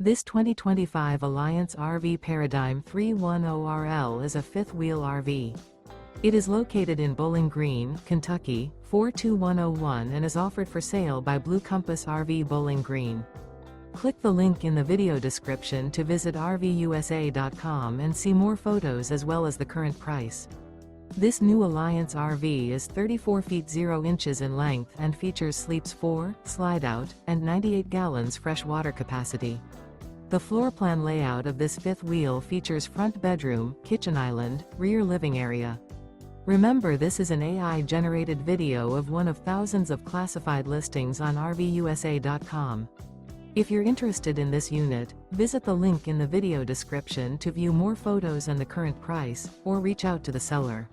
This 2025 Alliance RV Paradigm 310RL is a fifth-wheel RV. It is located in Bowling Green, Kentucky, 42101 and is offered for sale by Blue Compass RV Bowling Green. Click the link in the video description to visit RVUSA.com and see more photos as well as the current price. This new Alliance RV is 34 feet 0 inches in length and features sleeps 4, slide-out, and 98 gallons fresh water capacity. The floor plan layout of this fifth wheel features front bedroom, kitchen island, rear living area. Remember, this is an AI-generated video of one of thousands of classified listings on RVUSA.com. If you're interested in this unit, visit the link in the video description to view more photos and the current price, or reach out to the seller.